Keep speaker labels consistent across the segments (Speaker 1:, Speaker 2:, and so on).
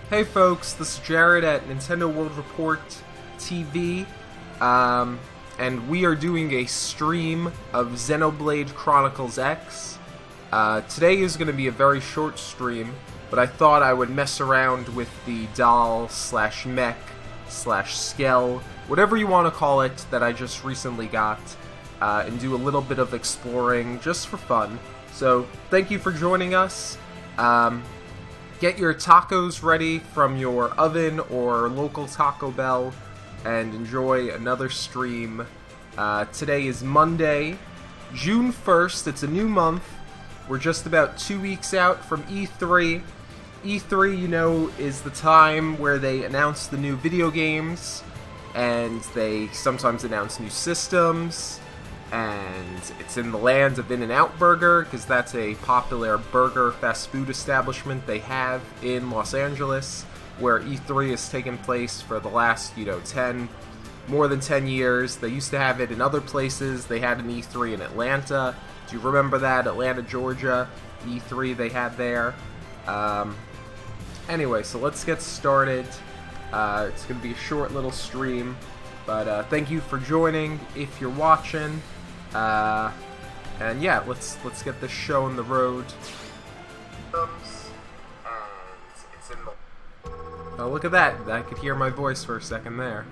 Speaker 1: Hey folks, this is Jared at Nintendo World Report TV, and we are doing a stream of Xenoblade Chronicles X. Today is going to be a very short stream, but I thought I would mess around with the doll slash mech slash skell, whatever you want to call it, that I just recently got, and do a little bit of exploring just for fun. So, thank you for joining us. Get your tacos ready from your oven or local Taco Bell and enjoy another stream. Today is Monday, June 1st. It's a new month. We're just about 2 weeks out from E3. E3, you know, is the time where they announce the new video games, and they sometimes announce new systems, and it's in the land of In-N-Out Burger, because that's a popular burger fast food establishment they have in Los Angeles, where E3 has taken place for the last, more than 10 years. They used to have it in other places. They had an E3 in Atlanta. Do you remember that? Atlanta, Georgia, E3 they had there. Anyway, so let's get started. It's going to be a short little stream, but thank you for joining if you're watching. And yeah, let's get this show on the road. Oh, look at that. I could hear my voice for a second there.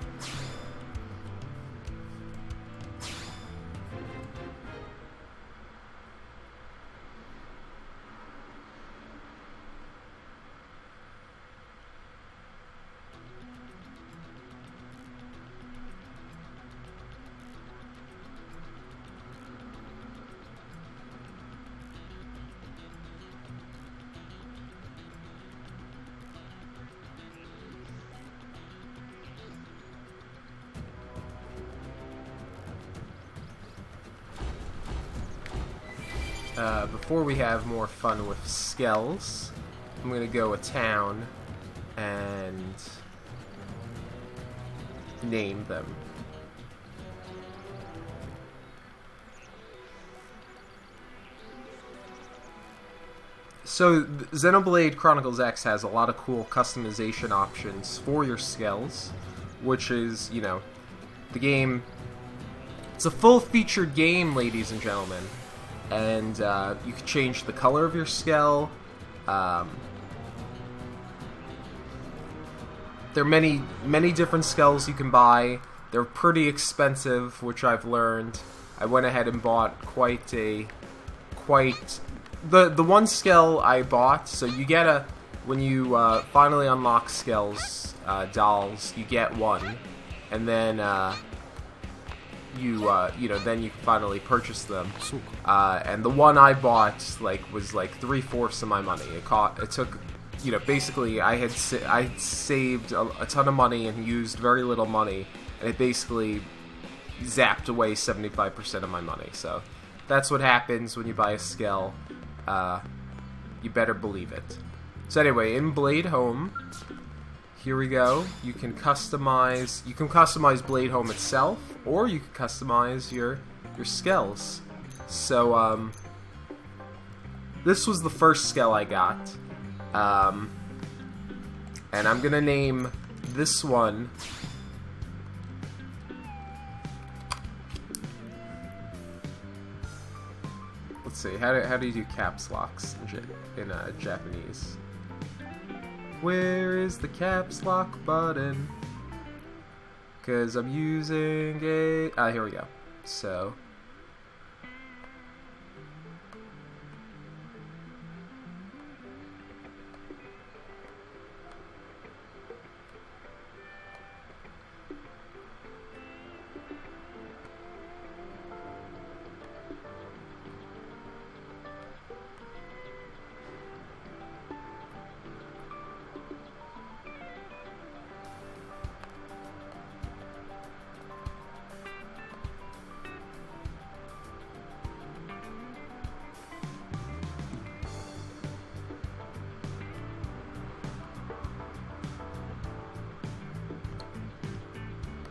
Speaker 1: Before we have more fun with skells, I'm gonna go a town and name them. So, Xenoblade Chronicles X has a lot of cool customization options for your skells, which is, the game. It's a full-featured game, ladies and gentlemen. And you can change the color of your skell. There are many different skells you can buy. They're pretty expensive, which I've learned. I went ahead and bought the one skell I bought. So you get when you finally unlock skells, dolls, you get one, and then then you can finally purchase them. And the one I bought was 3/4 of my money. It took, basically I had saved a ton of money and used very little money, and it basically zapped away 75% of my money. So that's what happens when you buy a skell. You better believe it. So anyway, in Blade Home, here we go. You can customize Blade Home itself, or you can customize your skells. So this was the first skell I got, and I'm gonna name this one. Let's see, how do you do caps locks in Japanese? Where is the caps lock button? Because I'm using a... here we go. So...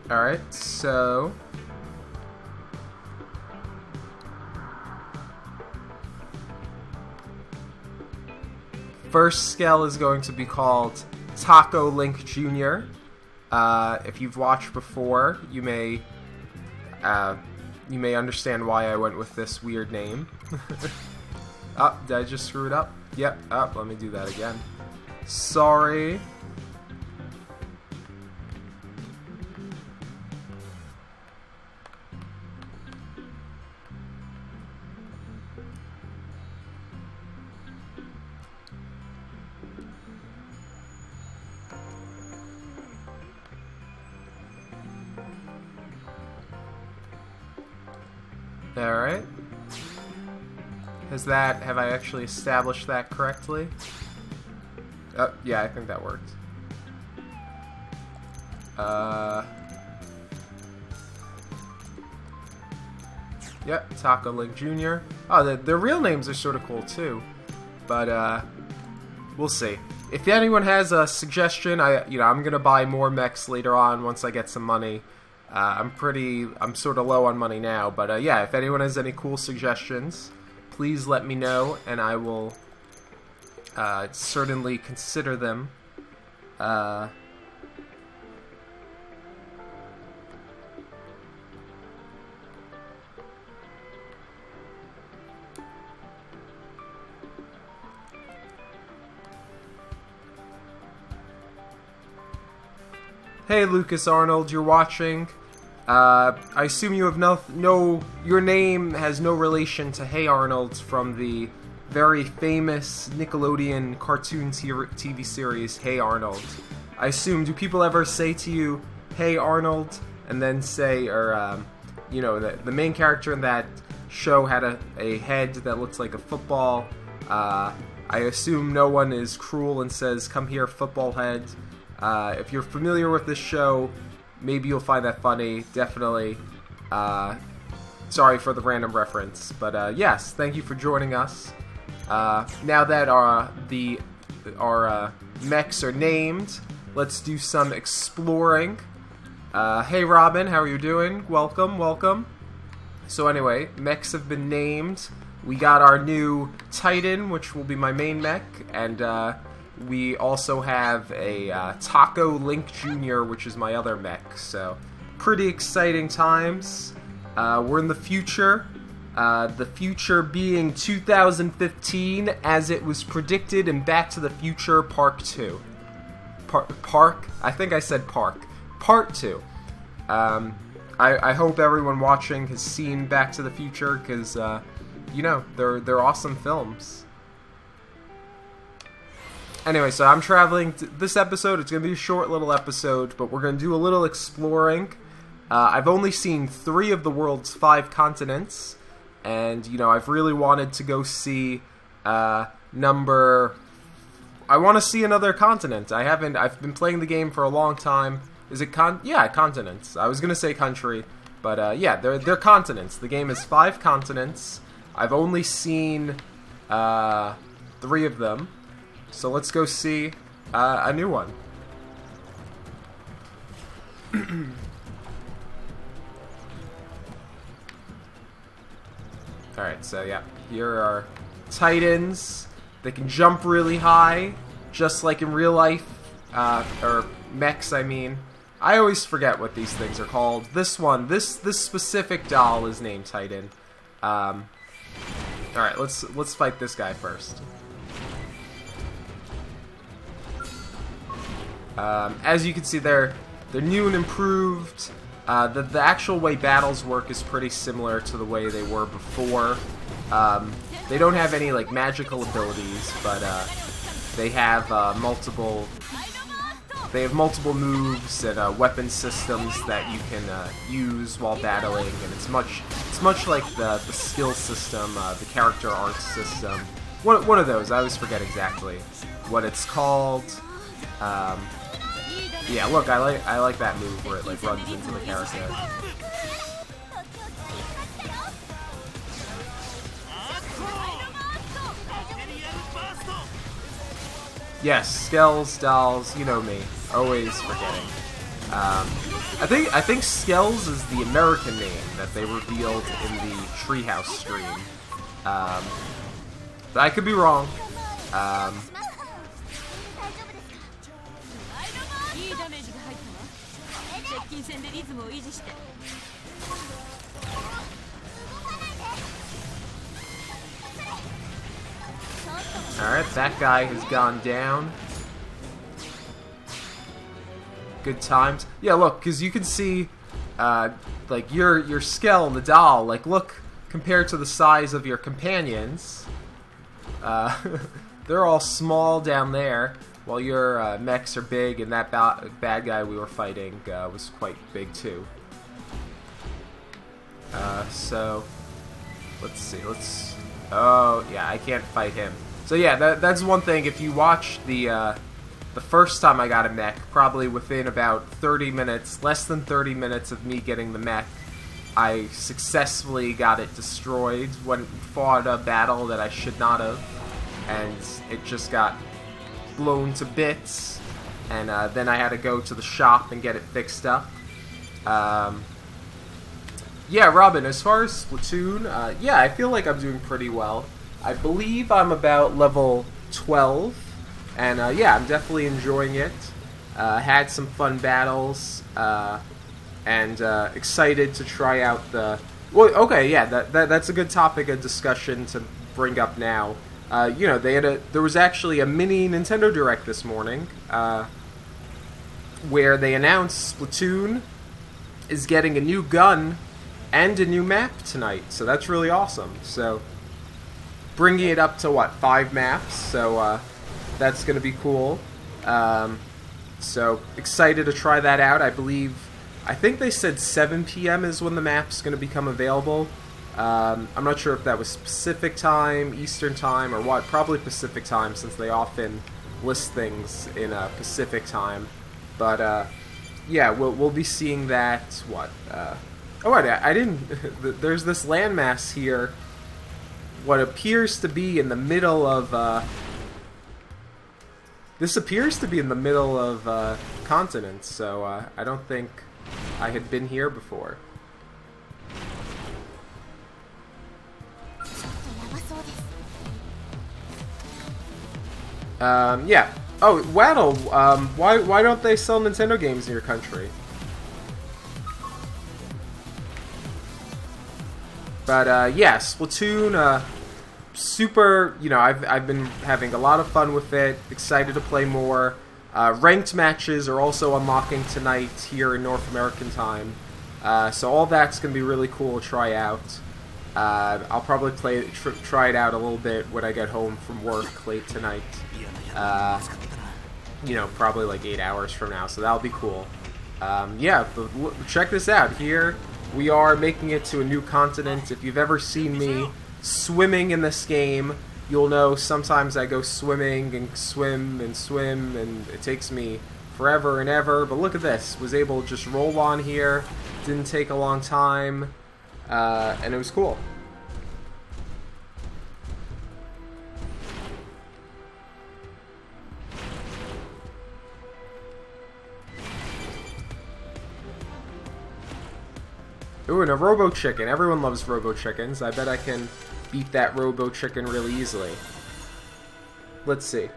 Speaker 1: Alright, so... First skell is going to be called Taco Link Jr. If you've watched before, you may understand why I went with this weird name. Oh, did I just screw it up? Yep. Oh, let me do that again. Sorry. Alright. Have I actually established that correctly? Oh, yeah, I think that worked. Yep, Taco Link Jr. Oh, their real names are sort of cool too. But, we'll see. If anyone has a suggestion, I'm gonna buy more mechs later on once I get some money. I'm sort of low on money now, but yeah, if anyone has any cool suggestions, please let me know, and I will certainly consider them. Hey Lucas Arnold, you're watching. I assume you have your name has no relation to Hey Arnold from the very famous Nickelodeon cartoon TV series Hey Arnold. I assume, do people ever say to you, Hey Arnold, and then say, or, the main character in that show had a head that looks like a football. I assume no one is cruel and says, come here, football head. If you're familiar with this show, maybe you'll find that funny, definitely. Sorry for the random reference, but yes, thank you for joining us. Now that our mechs are named, let's do some exploring. Hey Robin, how are you doing? Welcome, welcome. So anyway, mechs have been named. We got our new Titan, which will be my main mech, and we also have a Taco Link Jr., which is my other mech, so pretty exciting times. We're in the future being 2015, as it was predicted in Back to the Future Part 2. Park? I think I said Park. Part 2. I hope everyone watching has seen Back to the Future, because, they're awesome films. Anyway, so I'm traveling this episode. It's going to be a short little episode, but we're going to do a little exploring. I've only seen 3 of the world's 5 continents, and, I've really wanted to go see I want to see another continent. I've been playing the game for a long time. Is it continents. I was going to say country, but yeah, they're continents. The game is 5 continents. I've only seen 3 of them. So let's go see a new one. Alright, so yeah, here are Titans. They can jump really high, just like in real life, or mechs, I mean. I always forget what these things are called. This specific doll is named Titan. Alright, let's fight this guy first. As you can see, they're new and improved. The actual way battles work is pretty similar to the way they were before. They don't have any magical abilities, but they have multiple moves and weapon systems that you can use while battling, and it's much like the skill system, the character arc system. One of those. I always forget exactly what it's called. Yeah, look, I like that move where it runs into the character. Yes, Skells, dolls, you know me, always forgetting. I think Skells is the American name that they revealed in the Treehouse stream. But I could be wrong. Alright, that guy has gone down. Good times. Yeah, look, because you can see, like, your skell, the doll, like, look, compared to the size of your companions, they're all small down there, while your mechs are big, and that bad guy we were fighting was quite big, too. So, let's see, oh, yeah, I can't fight him. So yeah, that's one thing. If you watch the first time I got a mech, probably within about 30 minutes, less than 30 minutes of me getting the mech, I successfully got it destroyed, fought a battle that I should not have, and it just got blown to bits, and then I had to go to the shop and get it fixed up. Yeah, Robin, as far as Splatoon, yeah, I feel like I'm doing pretty well. I believe I'm about level 12, and yeah, I'm definitely enjoying it. Had some fun battles, and excited to try out the... Well, okay, yeah, that's a good topic of discussion to bring up now. You know, there was actually a mini Nintendo Direct this morning, where they announced Splatoon is getting a new gun and a new map tonight, so that's really awesome. So, bringing it up to, what, 5 maps, so that's going to be cool. So, excited to try that out. I think they said 7 p.m. is when the map's going to become available. I'm not sure if that was Pacific time, Eastern time, or what. Probably Pacific time, since they often list things in Pacific time. But, yeah, we'll be seeing that, what, oh, I didn't... There's this landmass here, what appears to be in the middle of, this appears to be in the middle of, continents, so, I don't think I had been here before. Yeah. Oh, Waddle, why don't they sell Nintendo games in your country? But, yeah, Splatoon, super, you know, I've been having a lot of fun with it, excited to play more. Ranked matches are also unlocking tonight here in North American time. So all that's going to be really cool to try out. I'll probably try it out a little bit when I get home from work late tonight. You know, probably like 8 hours from now, so that'll be cool. Yeah, but check this out. Here we are making it to a new continent. If you've ever seen me swimming in this game, you'll know sometimes I go swimming and swim, and it takes me forever and ever. But look at this. Was able to just roll on here. Didn't take a long time. And it was cool. Ooh, and a Robo Chicken. Everyone loves Robo Chickens. I bet I can beat that Robo Chicken really easily. Let's see.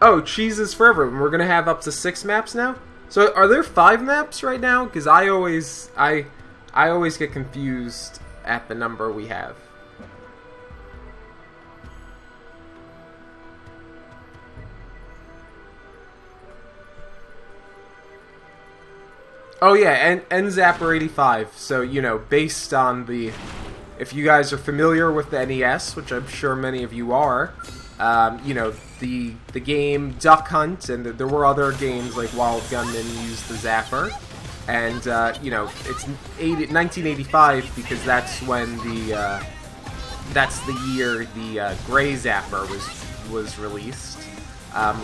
Speaker 1: Oh, cheese is for everyone. We're gonna have up to 6 maps now? So, are there 5 maps right now? Because I always get confused at the number we have. Oh yeah, and Zapper 85. So, you know, based on the... If you guys are familiar with the NES, which I'm sure many of you are, you know, the game Duck Hunt, and there were other games like Wild Gunman used the Zapper. And, you know, it's 1985 because that's when that's the year the Gray Zapper was released.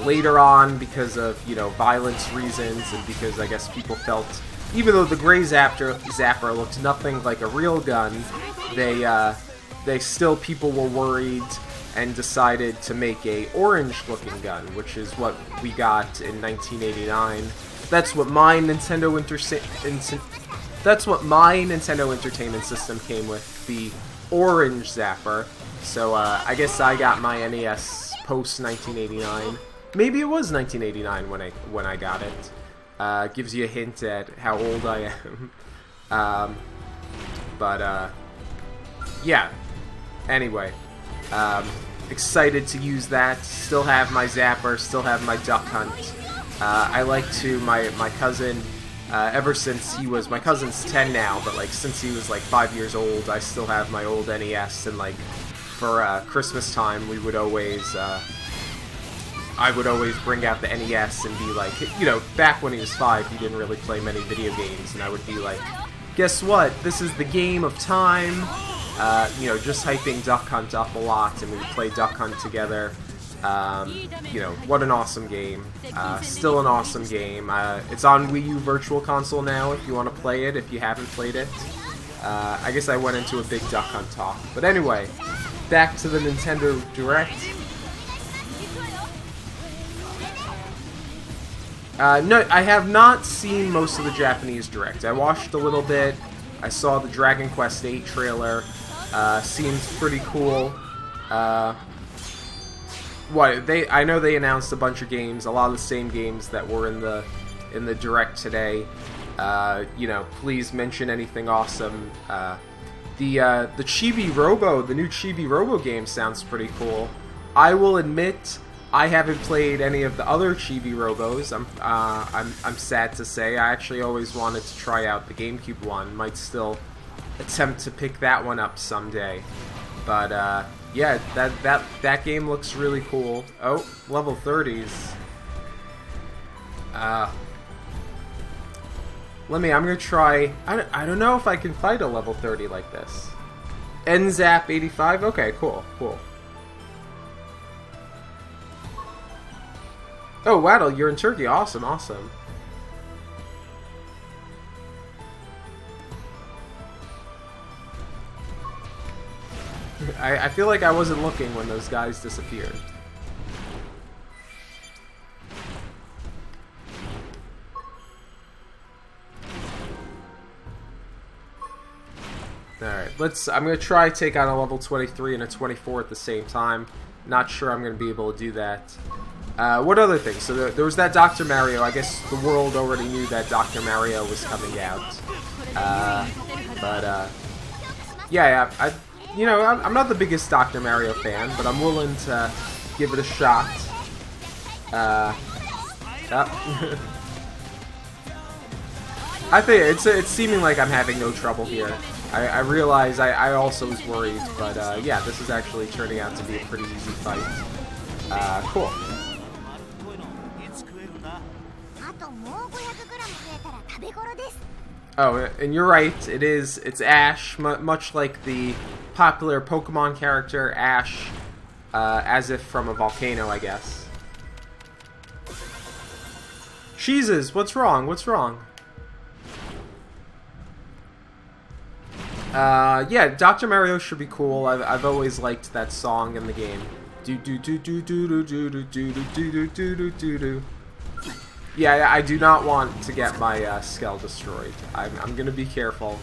Speaker 1: Later on, because of, you know, violence reasons, and because I guess people felt, even though the Gray Zapper looked nothing like a real gun, they still, people were worried and decided to make a orange-looking gun, which is what we got in 1989. That's what my Nintendo Entertainment System came with, the orange Zapper. So I guess I got my NES post 1989. Maybe it was 1989 when I got it. Gives you a hint at how old I am. Yeah. Anyway, excited to use that. Still have my zapper, still have my duck hunt. I like to, my cousin, ever since he was, my cousin's 10 now, but like since he was like 5 years old, I still have my old NES, and like for Christmas time, we would always, I would always bring out the NES and be like, you know, back when he was 5, he didn't really play many video games, and I would be like, guess what, this is the game of time. You know, just hyping Duck Hunt up a lot, and we play Duck Hunt together. You know, what an awesome game. Still an awesome game. It's on Wii U Virtual Console now if you want to play it, if you haven't played it. I guess I went into a big Duck Hunt talk. But anyway, back to the Nintendo Direct. No, I have not seen most of the Japanese Direct. I watched a little bit. I saw the Dragon Quest VIII trailer. Seems pretty cool. I know they announced a bunch of games, a lot of the same games that were in the Direct today. You know, please mention anything awesome. The Chibi Robo, the new Chibi Robo game sounds pretty cool. I will admit, I haven't played any of the other Chibi Robos. I'm sad to say. I actually always wanted to try out the GameCube one. Might still attempt to pick that one up someday. But yeah, that game looks really cool. Oh, level 30s. I'm gonna try. I don't know if I can fight a level 30 like this. NZAP 85. Okay, cool. Oh, Waddle, you're in Turkey. Awesome. I feel like I wasn't looking when those guys disappeared. Alright, I'm gonna try take on a level 23 and a 24 at the same time. Not sure I'm gonna be able to do that. What other things? So there was that Dr. Mario. I guess the world already knew that Dr. Mario was coming out. Yeah, you know, I'm not the biggest Dr. Mario fan, but I'm willing to give it a shot. I think it's seeming like I'm having no trouble here. I realize I also was worried, but yeah, this is actually turning out to be a pretty easy fight. Cool. Oh, and you're right, it's Ash, much like the popular Pokemon character Ash, as if from a volcano, I guess. Jesus, what's wrong? Yeah, Dr. Mario should be cool. I've always liked that song in the game. Do do do do do do do do do do do do do do. Yeah, I do not want to get my skell destroyed. I'm gonna be careful.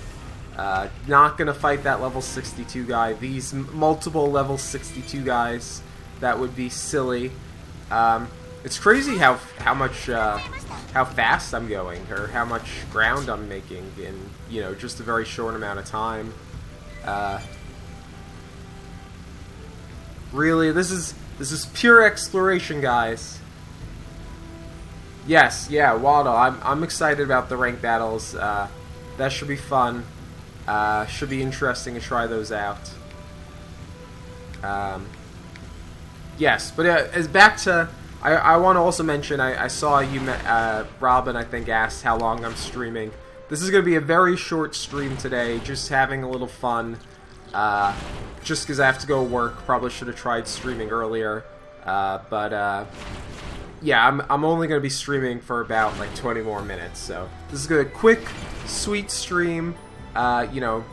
Speaker 1: Not gonna fight that level 62 guy. These multiple level 62 guys, that would be silly. It's crazy how fast I'm going, or how much ground I'm making in, you know, just a very short amount of time. Really, this is pure exploration, guys. Yes, yeah, Waddle. I'm excited about the rank battles. That should be fun. Should be interesting to try those out. Yes, but as back to, I want to also mention, I saw you, Robin, I think, asked how long I'm streaming. This is going to be a very short stream today, just having a little fun. Just because I have to go work, probably should have tried streaming earlier. Yeah, I'm only going to be streaming for about like 20 more minutes, so this is a quick, sweet stream. You know,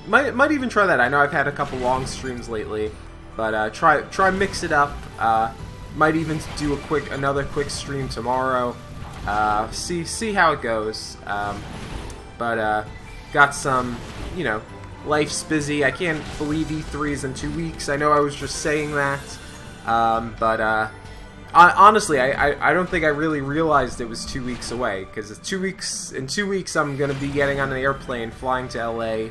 Speaker 1: might even try that. I know I've had a couple long streams lately, but try mix it up. Might even do another quick stream tomorrow. See how it goes. Got some, you know, life's busy. I can't believe E3 is in 2 weeks. I know I was just saying that, Honestly, I don't think I really realized it was 2 weeks away, because in 2 weeks I'm going to be getting on an airplane, flying to LA.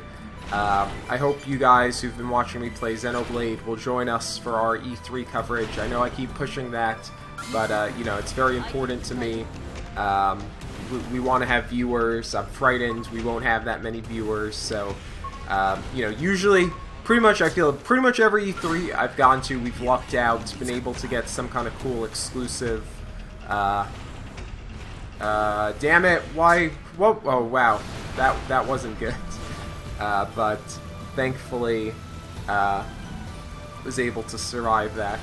Speaker 1: I hope you guys who've been watching me play Xenoblade will join us for our E3 coverage. I know I keep pushing that, but you know, it's very important to me. We want to have viewers. I'm frightened we won't have that many viewers, so you know, usually I feel pretty much every E3 I've gone to, we've lucked out, been able to get some kind of cool exclusive. Damn it! Why? Whoa! Oh wow, that wasn't good. But thankfully, was able to survive that.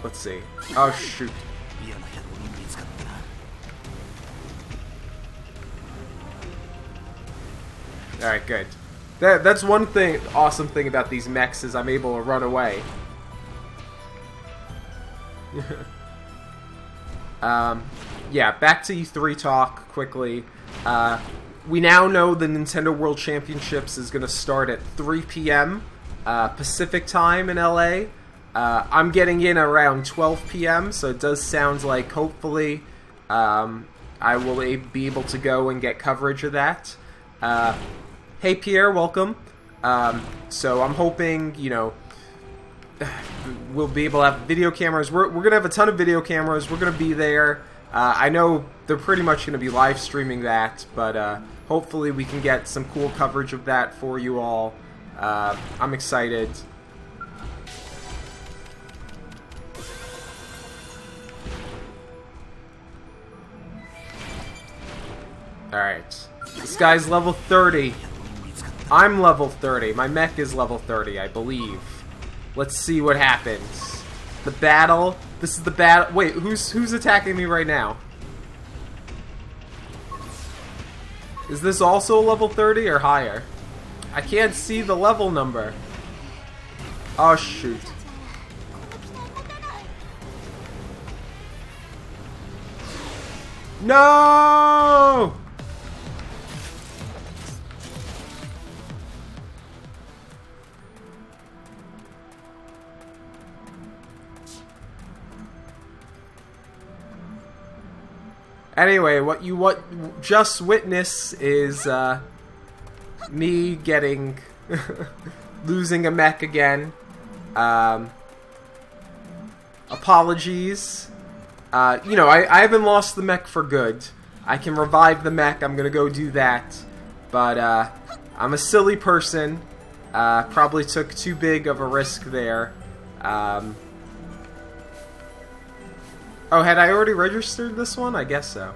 Speaker 1: Let's see. Oh shoot! All right, good. That's one thing, awesome thing about these mechs is I'm able to run away. Yeah, back to E3 talk quickly. We now know the Nintendo World Championships is going to start at 3 p.m. Pacific time in LA. I'm getting in around 12 p.m., so it does sound like hopefully I will be able to go and get coverage of that. Hey Pierre, welcome. So I'm hoping, you know, we'll be able to have video cameras. We're going to have a ton of video cameras. We're going to be there. I know they're pretty much going to be live streaming that, but hopefully we can get some cool coverage of that for you all. I'm excited. Alright. This guy's level 30. I'm level 30. My mech is level 30, I believe. Let's see what happens. The battle. This is the battle. Wait, who's attacking me right now? Is this also level 30 or higher? I can't see the level number. Oh, shoot. No! Anyway, what just witness is me getting losing a mech again. Apologies. You know, I haven't lost the mech for good. I can revive the mech. I'm gonna go do that. But I'm a silly person. Probably took too big of a risk there. Oh, had I already registered this one? I guess so.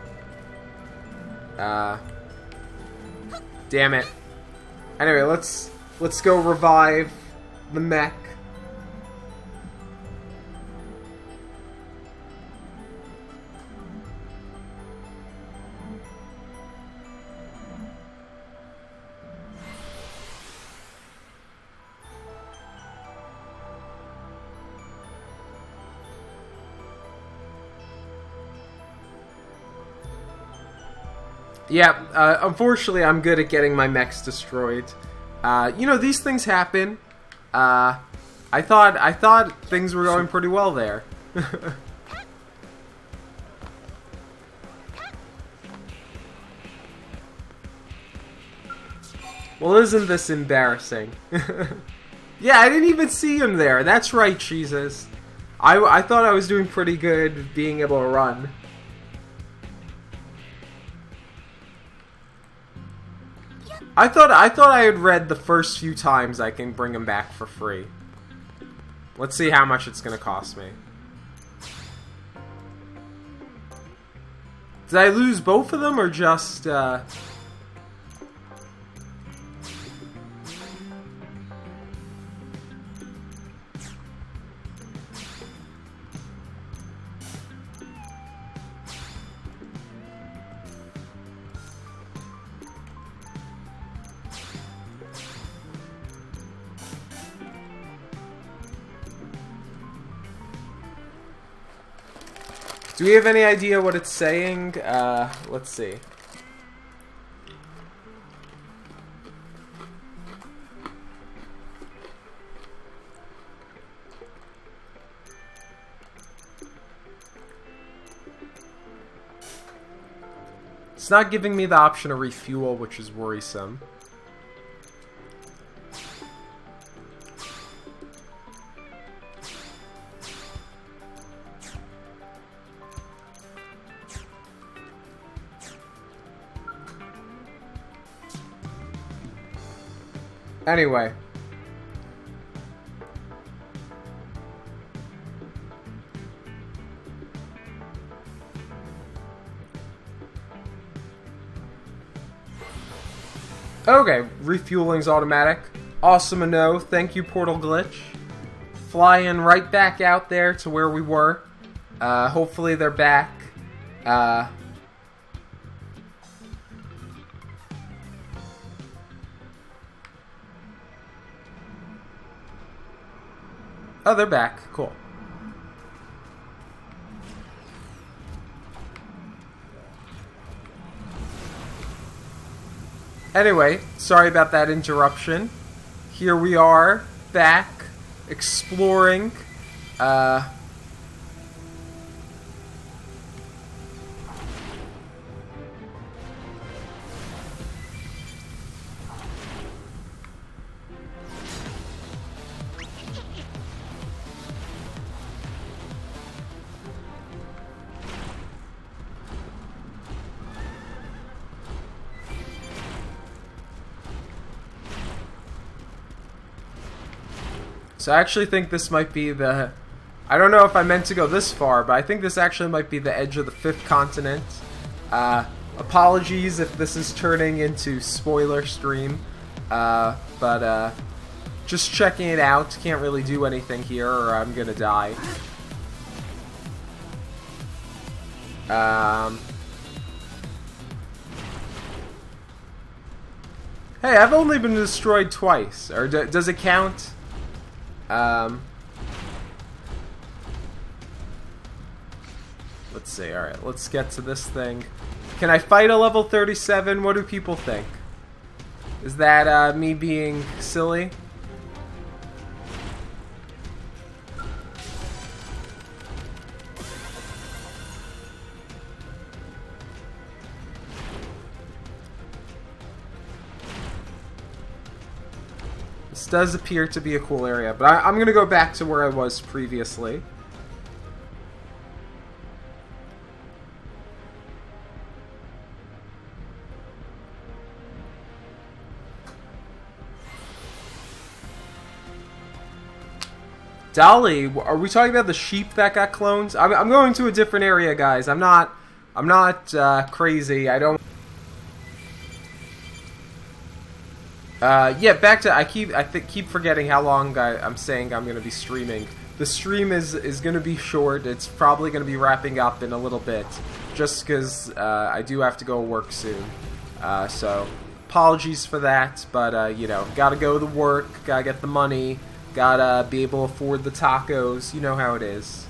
Speaker 1: Damn it. Anyway, let's go revive the mech. Yeah, unfortunately, I'm good at getting my mechs destroyed. You know, these things happen. I thought things were going pretty well there. Well, isn't this embarrassing? Yeah, I didn't even see him there. That's right, Jesus. I thought I was doing pretty good being able to run. I thought I had read the first few times I can bring him back for free. Let's see how much it's gonna cost me. Did I lose both of them or just Do we have any idea what it's saying? Let's see. not giving me the option to refuel, which is worrisome. Anyway. Okay, refueling's automatic. Awesome to know. Thank you, Portal Glitch. Flying right back out there to where we were. Hopefully they're back. Oh, they're back. Cool. Anyway, sorry about that interruption. Here we are, back, exploring. So I actually think this might be the... I don't know if I meant to go this far, but I think this actually might be the edge of the 5th continent. Apologies if this is turning into spoiler stream. But just checking it out. Can't really do anything here or I'm gonna die. Hey, I've only been destroyed twice. Or does it count? Let's see. Alright, let's get to this thing. Can I fight a level 37? What do people think? Is that me being silly? This does appear to be a cool area, but I'm going to go back to where I was previously. Dolly, are we talking about the sheep that got clones? I'm going to a different area, guys. I'm not crazy. I don't... yeah, back to... I keep forgetting how long I'm saying I'm going to be streaming. The stream is going to be short. It's probably going to be wrapping up in a little bit. Just because I do have to go work soon. So, apologies for that. But, you know, gotta go to work. Gotta get the money. Gotta be able to afford the tacos. You know how it is.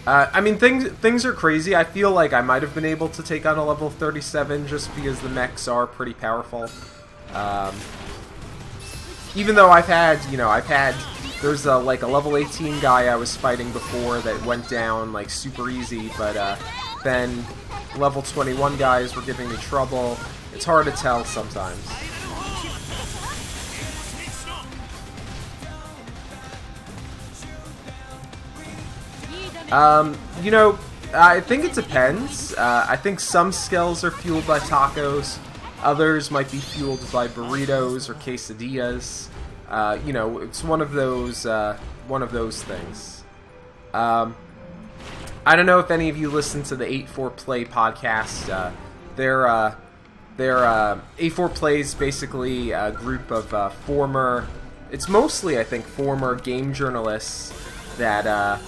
Speaker 1: I mean, things are crazy. I feel like I might have been able to take on a level 37 just because the mechs are pretty powerful. Even though there's like a level 18 guy I was fighting before that went down like super easy, but then level 21 guys were giving me trouble. It's hard to tell sometimes. You know, I think it depends. I think some skells are fueled by tacos. Others might be fueled by burritos or quesadillas. You know, it's one of those things. I don't know if any of you listen to the 8-4-Play podcast. Their 8-4-Play is basically a group of former... It's mostly, I think, former game journalists that,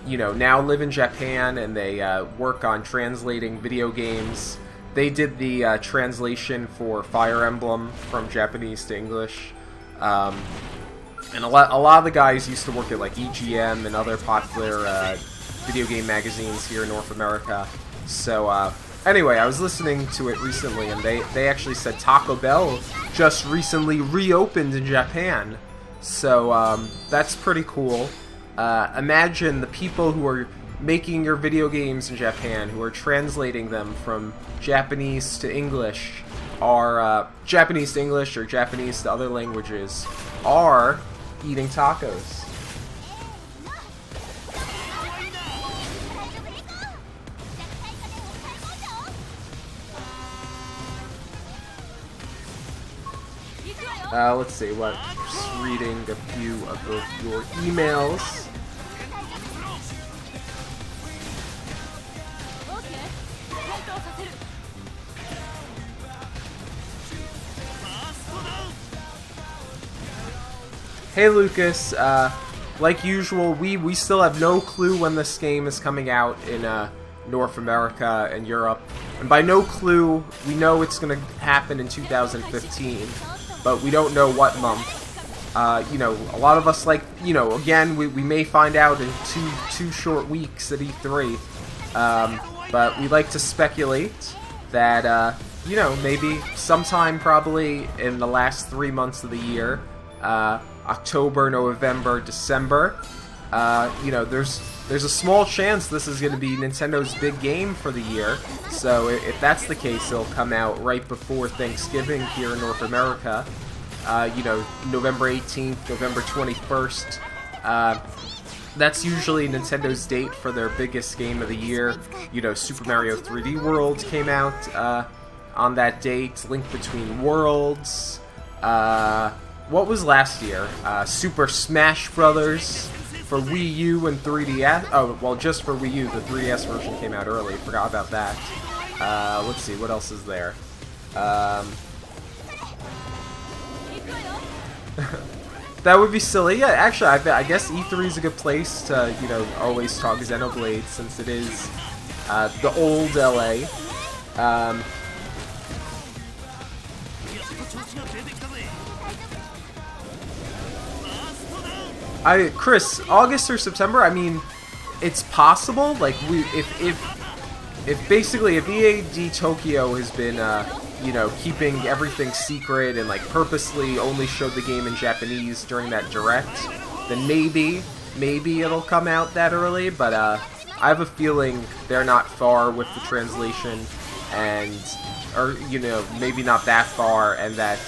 Speaker 1: you know, now live in Japan and they work on translating video games. They did the translation for Fire Emblem from Japanese to English. And a lot of the guys used to work at like EGM and other popular video game magazines here in North America. So Anyway, I was listening to it recently, and they actually said Taco Bell just recently reopened in Japan. So, that's pretty cool. Imagine the people who are making your video games in Japan, who are translating them from Japanese to English, are Japanese to English or Japanese to other languages, are eating tacos. Let's see, what? Just reading a few of your emails. Hey Lucas, like usual, we still have no clue when this game is coming out in North America and Europe. And by no clue, we know it's going to happen in 2015, but we don't know what month. You know, a lot of us again, we may find out in two short weeks at E3. But we like to speculate that, you know, maybe sometime probably in the last 3 months of the year, October, November, December, you know, there's a small chance this is going to be Nintendo's big game for the year. So if that's the case, it'll come out right before Thanksgiving here in North America. You know, November 18th, November 21st. That's usually Nintendo's date for their biggest game of the year. You know, Super Mario 3D World came out on that date. Link Between Worlds. What was last year? Super Smash Brothers for Wii U and 3DS. Oh, well, just for Wii U. The 3DS version came out early. Forgot about that. Let's see, what else is there? That would be silly. Yeah, actually, I guess E3 is a good place to, you know, always talk Xenoblade, since it is the old LA. Chris, August or September? I mean, it's possible. Like, if basically if EAD Tokyo has been you know, keeping everything secret and like purposely only showed the game in Japanese during that direct, then maybe it'll come out that early. But I have a feeling they're not far with the translation, or you know, maybe not that far, and that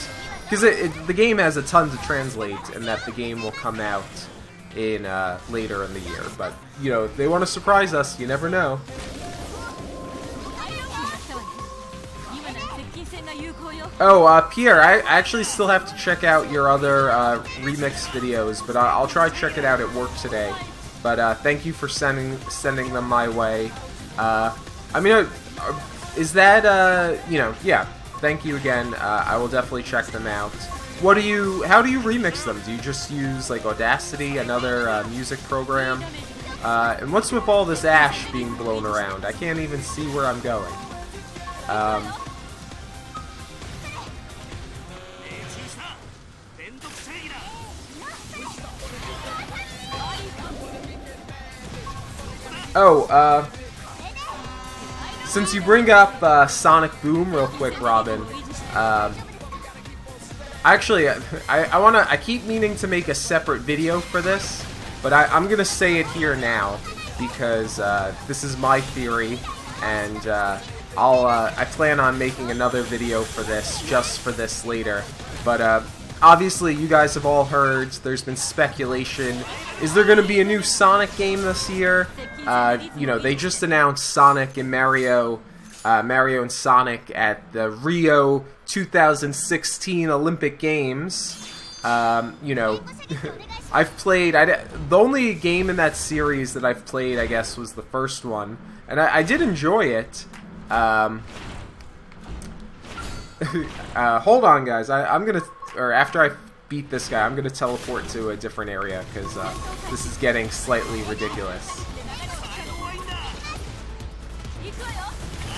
Speaker 1: because the game has a ton to translate, and that the game will come out in later in the year. But you know, if they want to surprise us, you never know. Oh, Pierre, I actually still have to check out your other remix videos, but I'll try to check it out at work today. But thank you for sending them my way. I mean, is that you know? Yeah. Thank you again. I will definitely check them out. How do you remix them? Do you just use like Audacity, another music program? And what's with all this ash being blown around? I can't even see where I'm going. Oh, since you bring up Sonic Boom real quick, Robin, actually, I keep meaning to make a separate video for this, but I'm gonna say it here now, because this is my theory, and I plan on making another video for this, just for this later. But obviously, you guys have all heard, there's been speculation. Is there going to be a new Sonic game this year? You know, they just announced Sonic and Mario and Sonic at the Rio 2016 Olympic Games. You know, I've played, the only game in that series that I've played, I guess, was the first one. And I did enjoy it. Hold on, guys. I'm going to, or after I beat this guy, I'm going to teleport to a different area, because this is getting slightly ridiculous.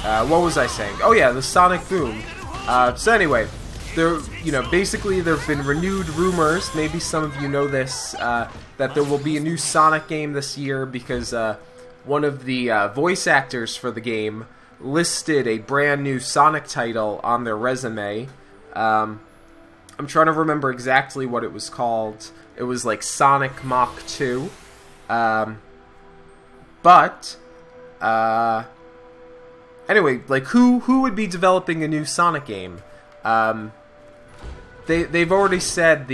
Speaker 1: What was I saying? Oh yeah, the Sonic Boom. So anyway, you know, basically there have been renewed rumors, maybe some of you know this, that there will be a new Sonic game this year, because one of the voice actors for the game listed a brand new Sonic title on their resume. I'm trying to remember exactly what it was called. It was like Sonic Mach 2. Anyway, like who would be developing a new Sonic game? They've already said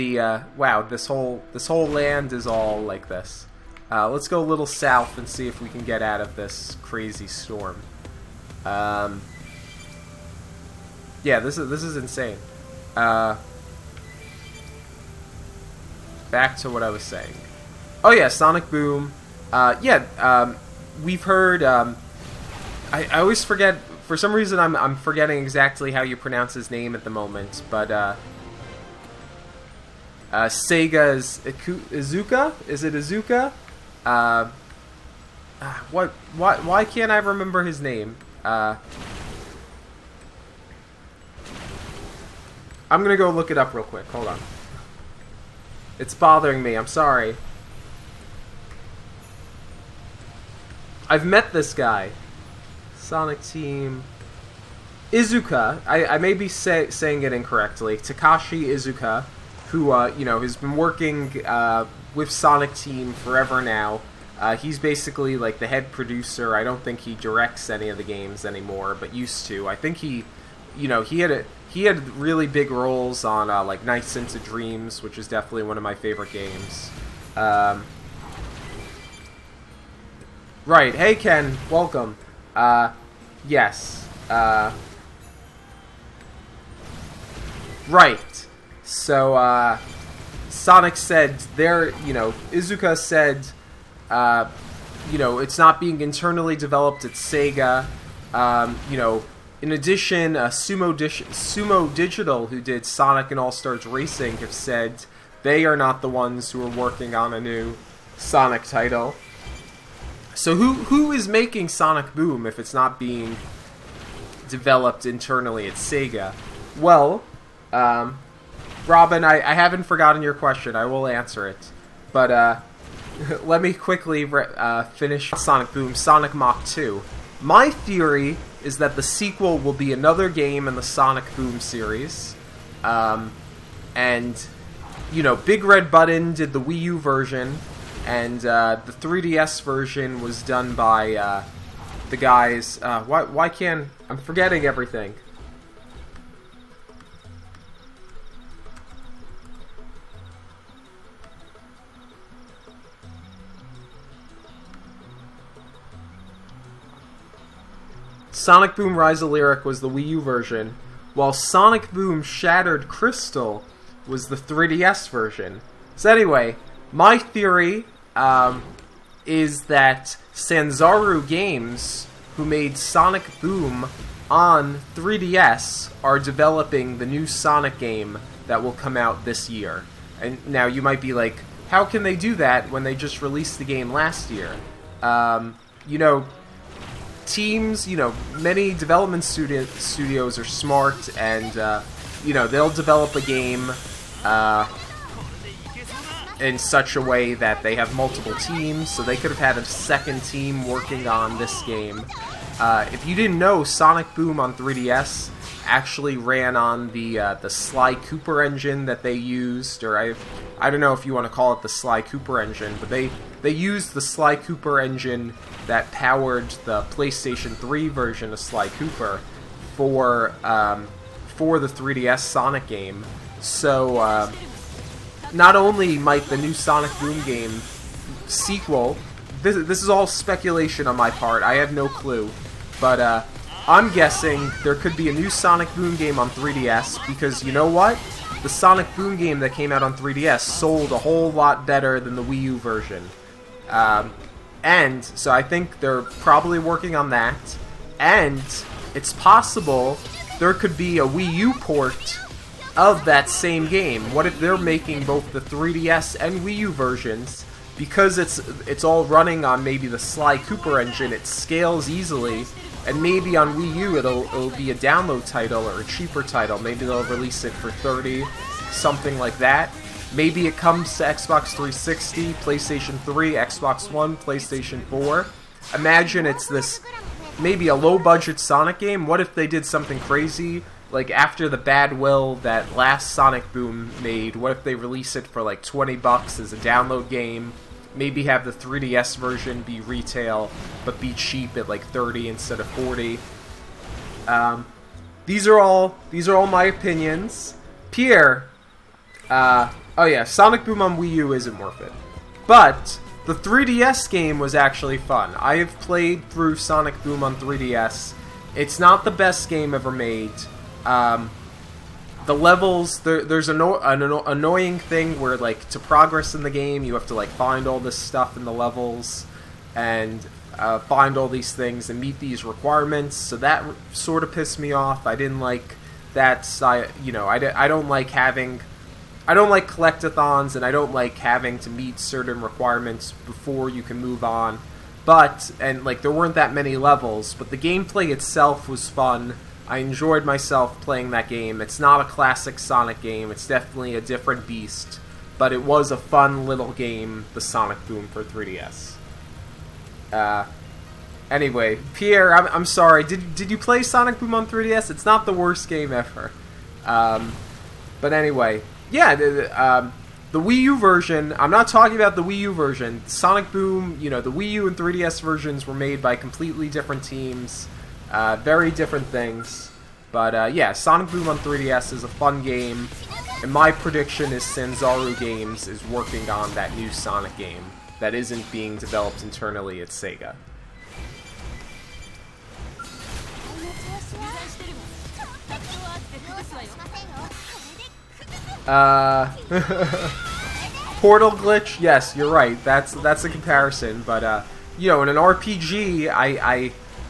Speaker 1: wow, this whole land is all like this. Let's go a little south and see if we can get out of this crazy storm. Yeah, this is insane. Back to what I was saying. Oh yeah, Sonic Boom. We've heard. I always forget. For some reason, I'm forgetting exactly how you pronounce his name at the moment. But Sega's Izuka? Is it Izuka? Why can't I remember his name? I'm gonna go look it up real quick. Hold on. It's bothering me. I'm sorry. I've met this guy. Sonic Team. Izuka. I may be saying it incorrectly. Takashi Izuka, who has been working with Sonic Team forever now. He's basically like the head producer. I don't think he directs any of the games anymore, but used to. I think he had really big roles on like Nights into Dreams, which is definitely one of my favorite games. Right. Hey Ken, welcome. Yes. Right. So Sonic said Izuka said it's not being internally developed at Sega. In addition, Sumo Digital, who did Sonic and All-Stars Racing, have said they are not the ones who are working on a new Sonic title. So who is making Sonic Boom if it's not being developed internally at Sega? Well, Robin, I haven't forgotten your question. I will answer it. But let me quickly finish Sonic Boom, Sonic Mach 2. My theory is that the sequel will be another game in the Sonic Boom series. And, Big Red Button did the Wii U version, and the 3DS version was done by the guys... why can't... I'm forgetting everything. Sonic Boom Rise of Lyric was the Wii U version, while Sonic Boom Shattered Crystal was the 3DS version. So anyway, my theory is that Sanzaru Games, who made Sonic Boom on 3DS, are developing the new Sonic game that will come out this year. And now you might be like, how can they do that when they just released the game last year? Teams, many development studios are smart, and they'll develop a game in such a way that they have multiple teams, so they could have had a second team working on this game. If you didn't know, Sonic Boom on 3DS actually ran on the Sly Cooper engine that they used, or I don't know if you want to call it the Sly Cooper engine, but they used the Sly Cooper engine that powered the PlayStation 3 version of Sly Cooper for the 3DS Sonic game. So not only might the new Sonic Boom game sequel, this is all speculation on my part, I have no clue, but I'm guessing there could be a new Sonic Boom game on 3DS, because you know what? The Sonic Boom game that came out on 3DS sold a whole lot better than the Wii U version. And so I think they're probably working on that, and it's possible there could be a Wii U port of that same game. What if they're making both the 3DS and Wii U versions? Because it's all running on maybe the Sly Cooper engine, it scales easily, and maybe on Wii U it'll be a download title or a cheaper title. Maybe they'll release it for $30, something like that. Maybe it comes to Xbox 360, PlayStation 3, Xbox One, PlayStation 4. Imagine it's this maybe a low-budget Sonic game. What if they did something crazy? Like, after the bad will that last Sonic Boom made, what if they release it for like $20 as a download game? Maybe have the 3DS version be retail, but be cheap at like 30 instead of 40. These are all my opinions. Pierre, oh yeah, Sonic Boom on Wii U isn't worth it. But the 3DS game was actually fun. I have played through Sonic Boom on 3DS. It's not the best game ever made. The levels, there's an annoying thing where, like, to progress in the game, you have to, like, find all this stuff in the levels, and find all these things and meet these requirements, so that sort of pissed me off. I didn't like that side, you know, I don't like collectathons, and I don't like having to meet certain requirements before you can move on. But, and, like, there weren't that many levels, but the gameplay itself was fun. I enjoyed myself playing that game. It's not a classic Sonic game. It's definitely a different beast. But it was a fun little game, the Sonic Boom for 3DS. Anyway, Pierre, I'm sorry. Did you play Sonic Boom on 3DS? It's not the worst game ever. But anyway, yeah, the Wii U version, I'm not talking about the Wii U version. Sonic Boom, you know, the Wii U and 3DS versions were made by completely different teams. Very different things. But yeah, Sonic Boom on 3DS is a fun game. And my prediction is Sanzaru Games is working on that new Sonic game that isn't being developed internally at Sega. Portal glitch? Yes, you're right. That's a comparison. But, you know, in an RPG,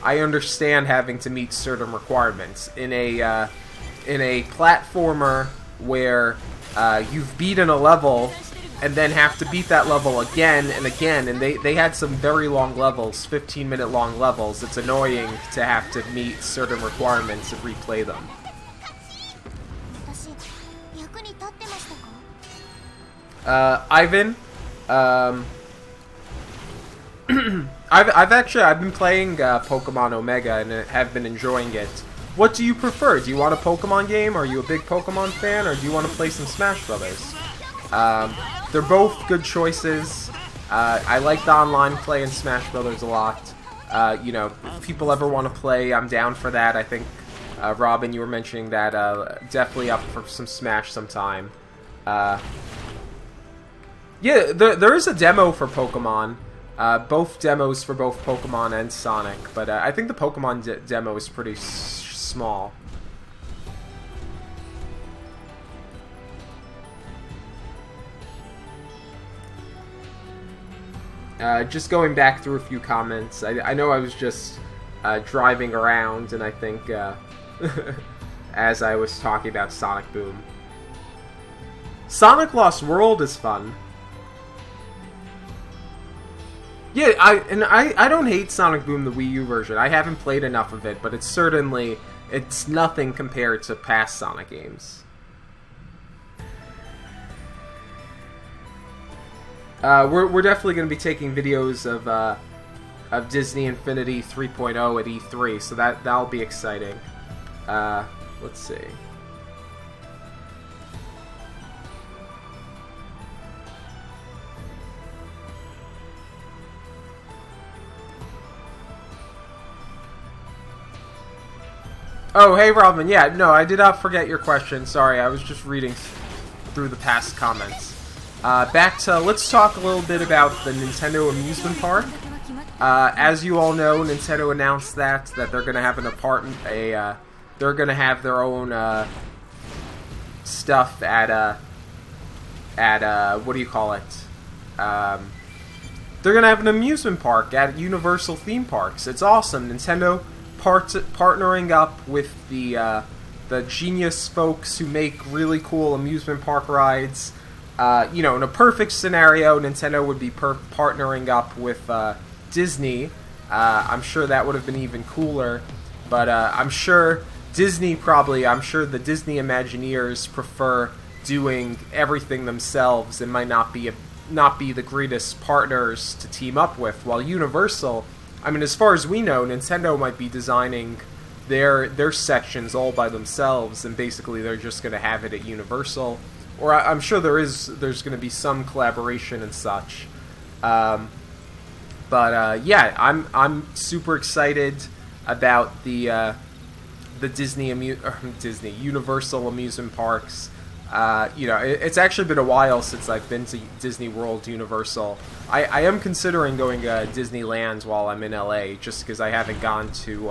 Speaker 1: I understand having to meet certain requirements. In a platformer where you've beaten a level and then have to beat that level again and again, and they had some very long levels, 15-minute long levels. It's annoying to have to meet certain requirements and replay them. Ivan, I've been playing Pokemon Omega and have been enjoying it. What do you prefer? Do you want a Pokemon game? Are you a big Pokemon fan, or do you want to play some Smash Brothers? They're both good choices. I like the online play in Smash Brothers a lot. You know, if people ever want to play, I'm down for that. I think, Robin, you were mentioning that, definitely up for some Smash sometime. Yeah, there is a demo for Pokemon. Both demos for both Pokemon and Sonic, but I think the Pokemon demo is pretty small. Just going back through a few comments, I know I was just driving around, and I think as I was talking about Sonic Boom. Sonic Lost World is fun. Yeah, I don't hate Sonic Boom, the Wii U version. I haven't played enough of it, but it's nothing compared to past Sonic games. We're definitely going to be taking videos of Disney Infinity 3.0 at E3, so that'll be exciting. Let's see. Oh, hey, Robin. Yeah, no, I did not forget your question. Sorry, I was just reading through the past comments. Back to, let's talk a little bit about the Nintendo amusement park. As you all know, Nintendo announced that they're going to have they're going to have their own stuff at what do you call it? They're going to have an amusement park at Universal theme parks. It's awesome. Nintendo partnering up with the genius folks who make really cool amusement park rides. You know, in a perfect scenario, Nintendo would be partnering up with Disney. I'm sure that would have been even cooler. But I'm sure the Disney Imagineers prefer doing everything themselves and might not be the greatest partners to team up with. While Universal, I mean, as far as we know, Nintendo might be designing their sections all by themselves, and basically they're just going to have it at Universal. Or I'm sure there's going to be some collaboration and such. Yeah, I'm super excited about the Disney Universal amusement parks. You know, it's actually been a while since I've been to Disney World Universal. I am considering going to Disneyland while I'm in LA, just because I haven't gone to.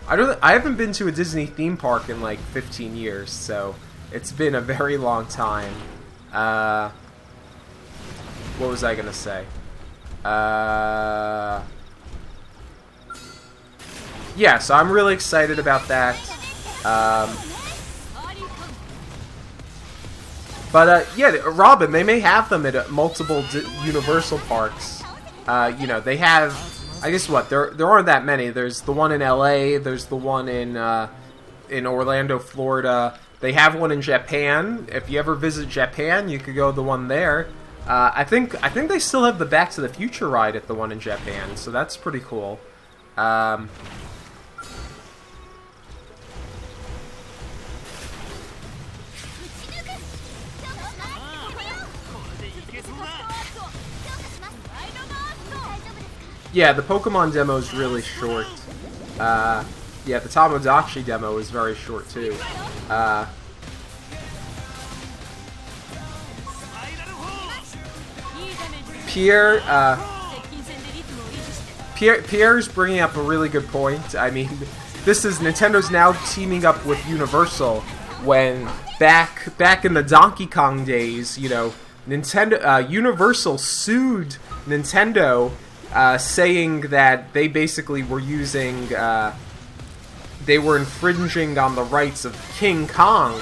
Speaker 1: I haven't been to a Disney theme park in like 15 years, so it's been a very long time. What was I gonna say? Yeah, so I'm really excited about that. Yeah, Robin, they may have them at multiple Universal parks. You know, they have, I guess what, there aren't that many. There's the one in LA, there's the one in Orlando, Florida. They have one in Japan. If you ever visit Japan, you could go to the one there. I think they still have the Back to the Future ride at the one in Japan, so that's pretty cool. Yeah, the Pokemon demo is really short. Yeah, the Tamagotchi demo is very short too. Pierre's bringing up a really good point. I mean, Nintendo's now teaming up with Universal. When back in the Donkey Kong days, you know, Universal sued Nintendo, saying that they basically were using, they were infringing on the rights of King Kong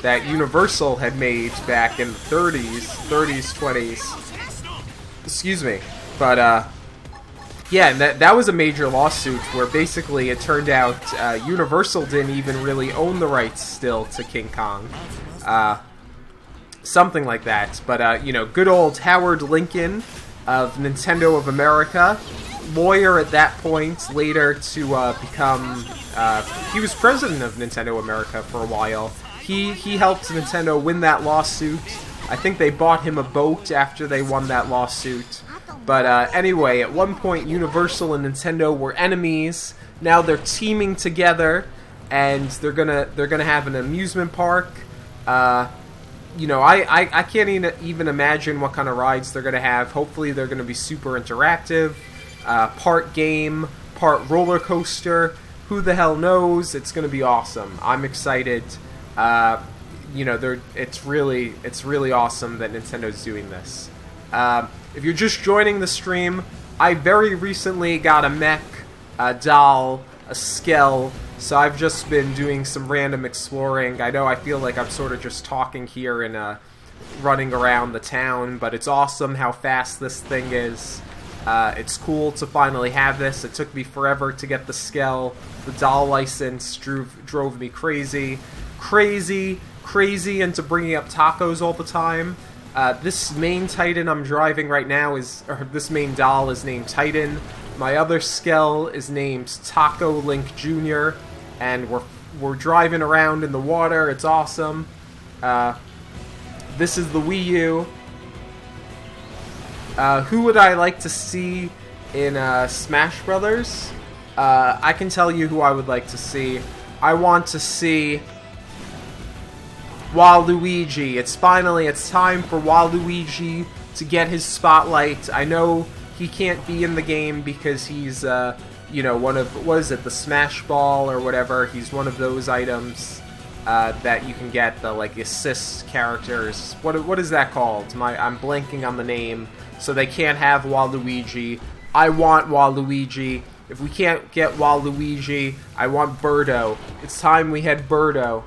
Speaker 1: that Universal had made back in the 30s, 20s. Excuse me. But, yeah, and that was a major lawsuit where basically it turned out Universal didn't even really own the rights still to King Kong. Something like that. But, you know, good old Howard Lincoln of Nintendo of America, lawyer at that point, later to become, he was president of Nintendo America for a while. He helped Nintendo win that lawsuit. I think they bought him a boat after they won that lawsuit. But anyway, at one point Universal and Nintendo were enemies. Now they're teaming together, and they're gonna have an amusement park. You know, I can't even imagine what kind of rides they're gonna have. Hopefully they're gonna be super interactive, part game, part roller coaster. Who the hell knows? It's gonna be awesome. I'm excited. You know, it's really awesome that Nintendo's doing this. If you're just joining the stream, I very recently got a mech, a doll, a skell, so I've just been doing some random exploring. I know I feel like I'm sort of just talking here and running around the town, but it's awesome how fast this thing is. It's cool to finally have this. It took me forever to get the skell. The doll license drove me crazy into bringing up tacos all the time. This main Titan I'm driving right now this main doll is named Titan. My other skell is named Taco Link Jr. And we're driving around in the water. It's awesome. This is the Wii U. Who would I like to see in Smash Brothers? I can tell you who I would like to see. I want to see Waluigi. It's time for Waluigi to get his spotlight. I know he can't be in the game because he's, you know, one of, what is it, the Smash Ball or whatever. He's one of those items that you can get, the, like, assist characters. What is that called? I'm blanking on the name. So they can't have Waluigi. I want Waluigi. If we can't get Waluigi, I want Birdo. It's time we had Birdo.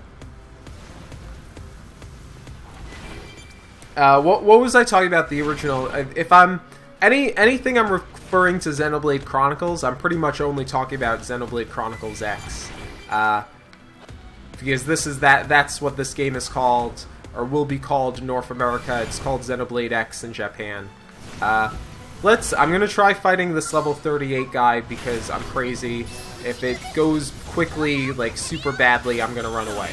Speaker 1: What was I talking about the original? If I'm anything I'm referring to Xenoblade Chronicles, I'm pretty much only talking about Xenoblade Chronicles X. Because that's what this game is called, or will be called in North America. It's called Xenoblade X in Japan. I'm gonna try fighting this level 38 guy because I'm crazy. If it goes quickly, like super badly, I'm gonna run away.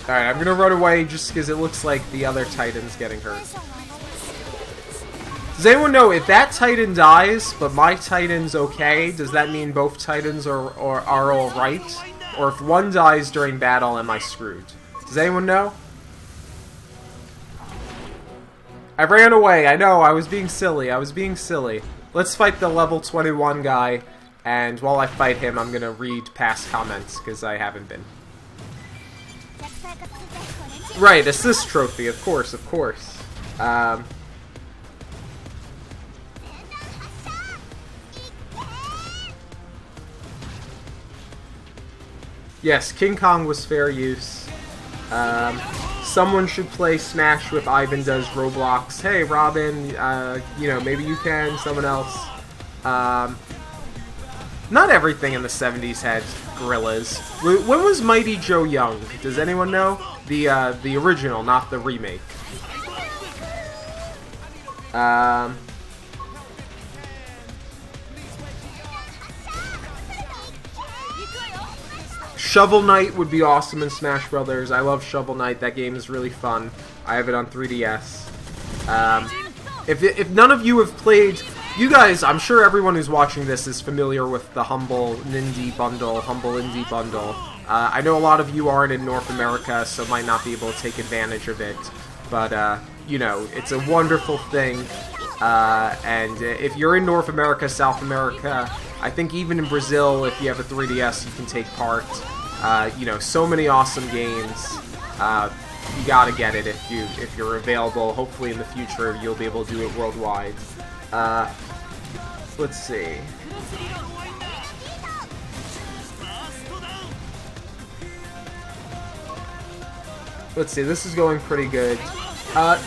Speaker 1: Alright, I'm gonna run away just because it looks like the other Titan's getting hurt. Does anyone know, if that Titan dies, but my Titan's okay, does that mean both Titans are alright? Or if one dies during battle, am I screwed? Does anyone know? I ran away, I know, I was being silly, Let's fight the level 21 guy, and while I fight him, I'm gonna read past comments, because I haven't been. Right, assist trophy, of course. Yes, King Kong was fair use. Someone should play Smash with Ivan Does Roblox. Hey, Robin, you know, maybe you can, someone else. Not everything in the 70s had gorillas. When was Mighty Joe Young? Does anyone know? The original, not the remake. Shovel Knight would be awesome in Smash Brothers. I love Shovel Knight. That game is really fun. I have it on 3DS. If none of you have played... You guys, I'm sure everyone who's watching this is familiar with the Humble Indie Bundle. I know a lot of you aren't in North America, so might not be able to take advantage of it. But, you know, it's a wonderful thing. And if you're in North America, South America, I think even in Brazil, if you have a 3DS, you can take part. You know, so many awesome games. You gotta get it if you're available. Hopefully in the future, you'll be able to do it worldwide. Let's see. This is going pretty good.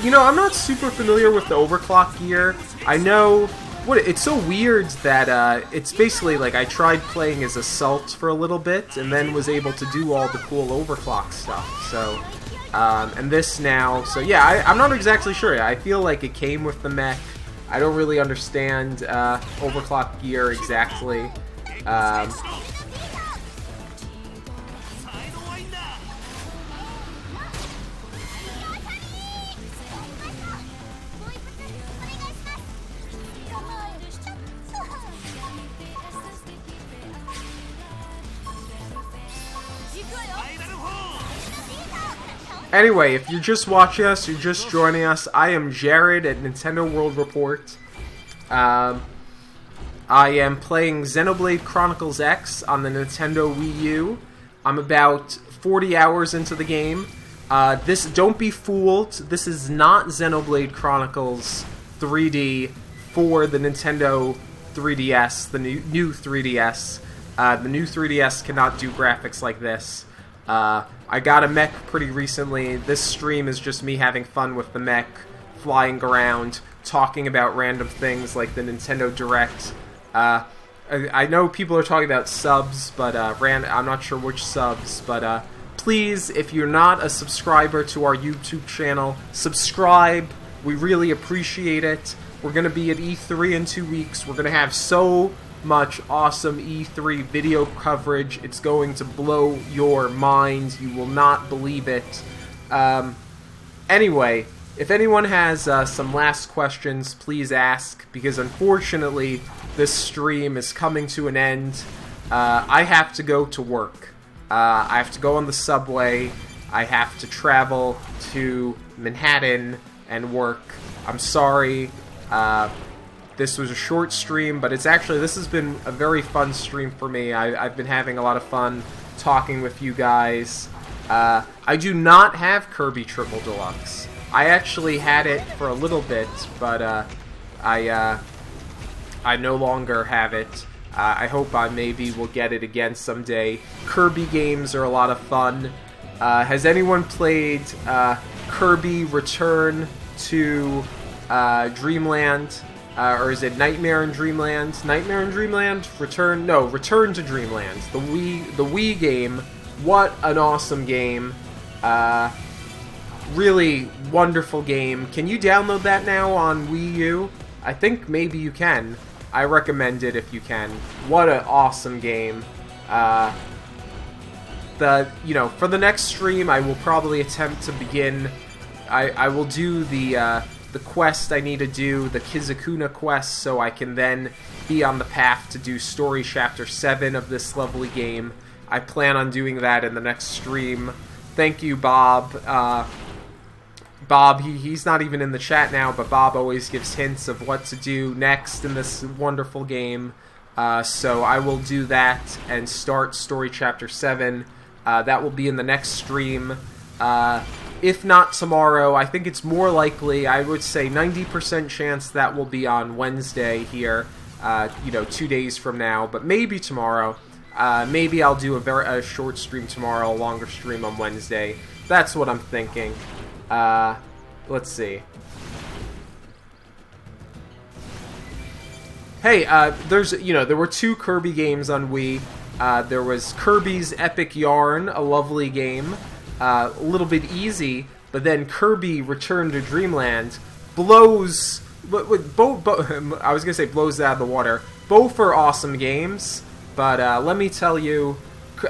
Speaker 1: You know, I'm not super familiar with the overclock gear. I know... It's so weird that, it's basically like I tried playing as Assault for a little bit, and then was able to do all the cool overclock stuff, so... and this now, so yeah, I'm not exactly sure. I feel like it came with the mech. I don't really understand overclock gear exactly. Anyway, if you're just watching us, you're just joining us, I am Jared at Nintendo World Report. I am playing Xenoblade Chronicles X on the Nintendo Wii U. I'm about 40 hours into the game. Don't be fooled, this is not Xenoblade Chronicles 3D for the Nintendo 3DS, the new 3DS. The new 3DS cannot do graphics like this. I got a mech pretty recently. This stream is just me having fun with the mech, flying around, talking about random things like the Nintendo Direct. I know people are talking about subs, but I'm not sure which subs, but please, if you're not a subscriber to our YouTube channel, subscribe. We really appreciate it. We're going to be at E3 in 2 weeks. We're going to have so much awesome E3 video coverage. It's going to blow your mind. You will not believe it. Anyway, if anyone has some last questions, please ask, because unfortunately this stream is coming to an end. I have to go to work. I have to go on the subway. I have to travel to Manhattan and work. I'm sorry. This was a short stream, but this has been a very fun stream for me. I've been having a lot of fun talking with you guys. I do not have Kirby Triple Deluxe. I actually had it for a little bit, but I no longer have it. I hope I maybe will get it again someday. Kirby games are a lot of fun. Has anyone played Kirby Return to Dreamland? Or is it Nightmare in Dreamland? Nightmare in Dreamland? Return to Dreamland. The Wii game. What an awesome game. Really wonderful game. Can you download that now on Wii U? I think maybe you can. I recommend it if you can. What an awesome game. For the next stream, I will probably attempt to begin. I will do the quest I need to do, the Kizukuna quest, so I can then be on the path to do Story Chapter 7 of this lovely game. I plan on doing that in the next stream. Thank you, Bob. Bob, he's not even in the chat now, but Bob always gives hints of what to do next in this wonderful game. So I will do that and start Story Chapter 7. That will be in the next stream. If not tomorrow, I think it's more likely, I would say 90% chance that will be on Wednesday here, 2 days from now, but maybe tomorrow. Maybe I'll do a short stream tomorrow, a longer stream on Wednesday. That's what I'm thinking. Let's see. Hey, there were 2 Kirby games on Wii. There was Kirby's Epic Yarn, a lovely game. A little bit easy, but then Kirby Return to Dreamland blows... I was going to say blows out of the water. Both are awesome games, but let me tell you,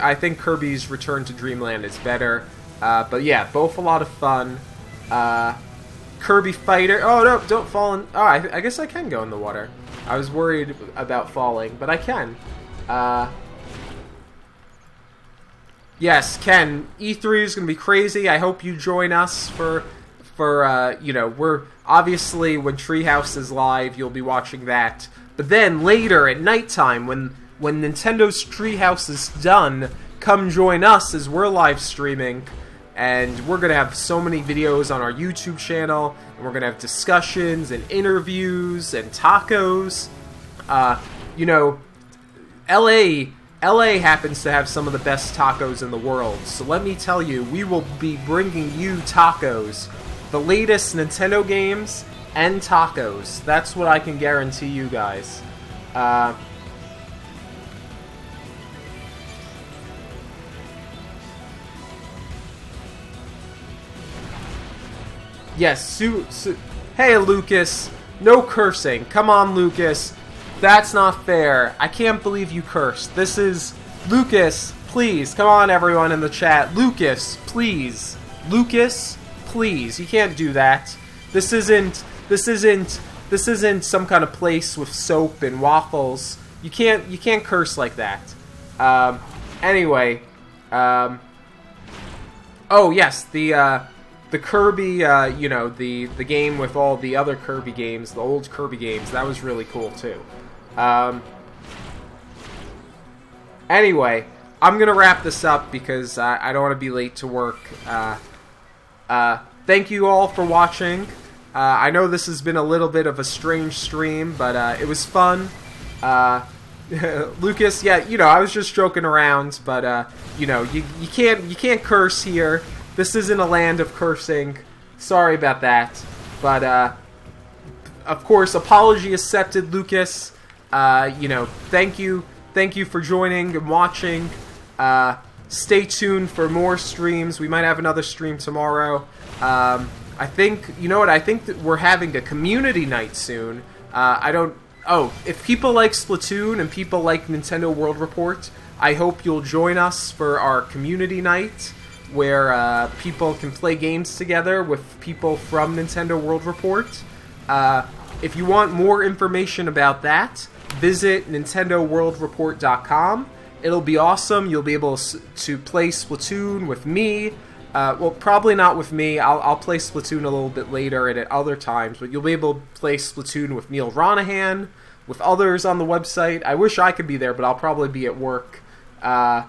Speaker 1: I think Kirby's Return to Dreamland is better. But yeah, both a lot of fun. Kirby Fighter... Oh, no, don't fall in... Oh, I guess I can go in the water. I was worried about falling, but I can. Yes, Ken, E3 is going to be crazy. I hope you join us for we're obviously when Treehouse is live, you'll be watching that. But then later at nighttime, when Nintendo's Treehouse is done, come join us as we're live streaming, and we're going to have so many videos on our YouTube channel, and we're going to have discussions and interviews and tacos. LA happens to have some of the best tacos in the world, so let me tell you, we will be bringing you tacos. The latest Nintendo games and tacos. That's what I can guarantee you guys. Yes, hey Lucas, no cursing. Come on, Lucas. That's not fair. I can't believe you cursed. This is... Lucas, please. Come on, everyone in the chat. Lucas, please. Lucas, please. You can't do that. This isn't some kind of place with soap and waffles. You can't curse like that. Anyway. Oh, yes, the Kirby, the game with all the other Kirby games, the old Kirby games, that was really cool, too. Anyway, I'm gonna wrap this up because I don't want to be late to work. Thank you all for watching. I know this has been a little bit of a strange stream, but it was fun. Lucas, yeah, I was just joking around, but you can't curse here. This isn't a land of cursing. Sorry about that, but of course, apology accepted, Lucas. Thank you for joining and watching. Stay tuned for more streams. We might have another stream tomorrow. I think that we're having a community night soon. If people like Splatoon and people like Nintendo World Report, I hope you'll join us for our community night, where people can play games together with people from Nintendo World Report. If you want more information about that, visit NintendoWorldReport.com. It'll be awesome. You'll be able to play Splatoon with me. Well, probably not with me. I'll play Splatoon a little bit later and at other times, but you'll be able to play Splatoon with Neil Ronahan, with others on the website. I wish I could be there, but I'll probably be at work. Yeah,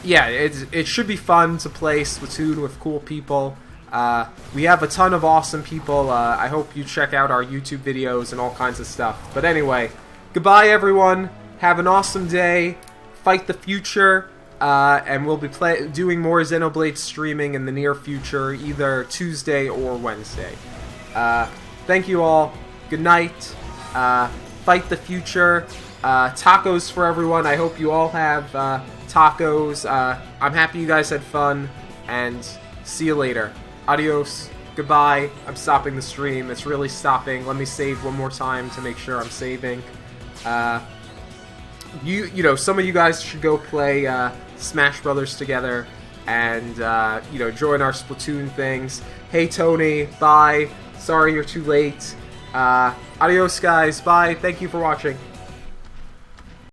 Speaker 1: it should be fun to play Splatoon with cool people. We have a ton of awesome people. I hope you check out our YouTube videos and all kinds of stuff. But anyway, goodbye everyone. Have an awesome day. Fight the future. And we'll be doing more Xenoblade streaming in the near future, either Tuesday or Wednesday. Thank you all. Good night. Fight the future. Tacos for everyone. I hope you all have tacos. I'm happy you guys had fun. And see you later. Adios. Goodbye. I'm stopping the stream. It's really stopping. Let me save one more time to make sure I'm saving. You know, some of you guys should go play Smash Brothers together and, you know, join our Splatoon things. Hey, Tony. Bye. Sorry you're too late. Adios, guys. Bye. Thank you for watching.